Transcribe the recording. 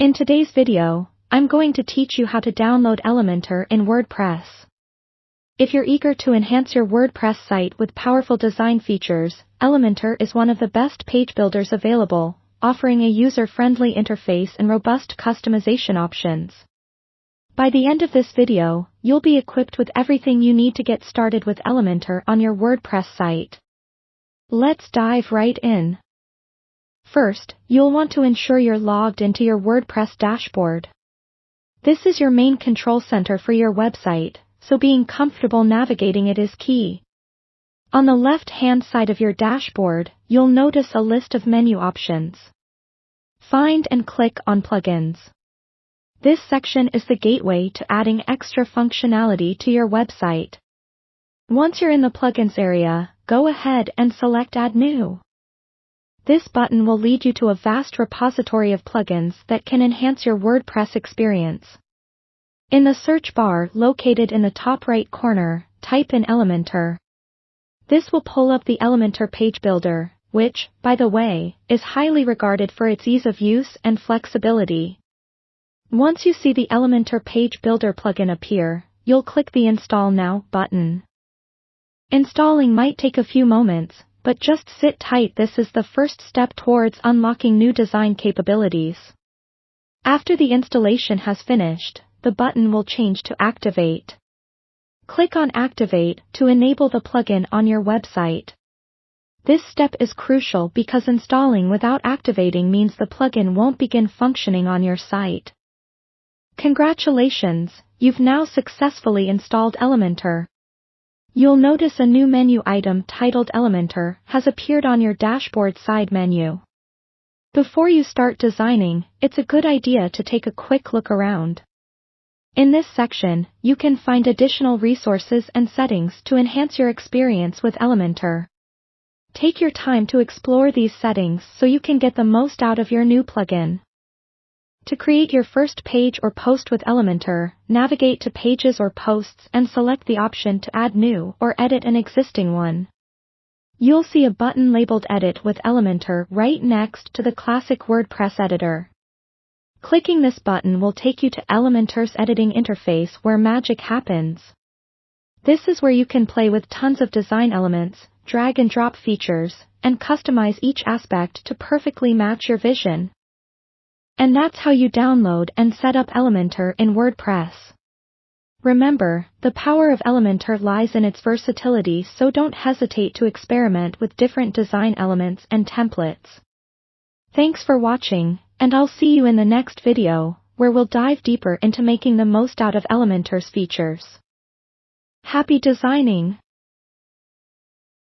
In today's video, I'm going to teach you how to download Elementor in WordPress. If you're eager to enhance your WordPress site with powerful design features, Elementor is one of the best page builders available, offering a user-friendly interface and robust customization options. By the end of this video, you'll be equipped with everything you need to get started with Elementor on your WordPress site. Let's dive right in. First, you'll want to ensure you're logged into your WordPress dashboard. This is your main control center for your website, so being comfortable navigating it is key. On the left-hand side of your dashboard, you'll notice a list of menu options. Find and click on Plugins. This section is the gateway to adding extra functionality to your website. Once you're in the Plugins area, go ahead and select Add New. This button will lead you to a vast repository of plugins that can enhance your WordPress experience. In the search bar located in the top right corner, type in Elementor. This will pull up the Elementor page builder, which, by the way, is highly regarded for its ease of use and flexibility. Once you see the Elementor page builder plugin appear, you'll click the Install Now button. Installing might take a few moments, but just sit tight. This is the first step towards unlocking new design capabilities. After the installation has finished, the button will change to Activate. Click on Activate to enable the plugin on your website. This step is crucial because installing without activating means the plugin won't begin functioning on your site. Congratulations, you've now successfully installed Elementor. You'll notice a new menu item titled Elementor has appeared on your dashboard side menu. Before you start designing, it's a good idea to take a quick look around. In this section, you can find additional resources and settings to enhance your experience with Elementor. Take your time to explore these settings so you can get the most out of your new plugin. To create your first page or post with Elementor, navigate to Pages or Posts and select the option to add new or edit an existing one. You'll see a button labeled Edit with Elementor right next to the classic WordPress editor. Clicking this button will take you to Elementor's editing interface where magic happens. This is where you can play with tons of design elements, drag and drop features, and customize each aspect to perfectly match your vision. And that's how you download and set up Elementor in WordPress. Remember, the power of Elementor lies in its versatility, so don't hesitate to experiment with different design elements and templates. Thanks for watching, and I'll see you in the next video, where we'll dive deeper into making the most out of Elementor's features. Happy designing!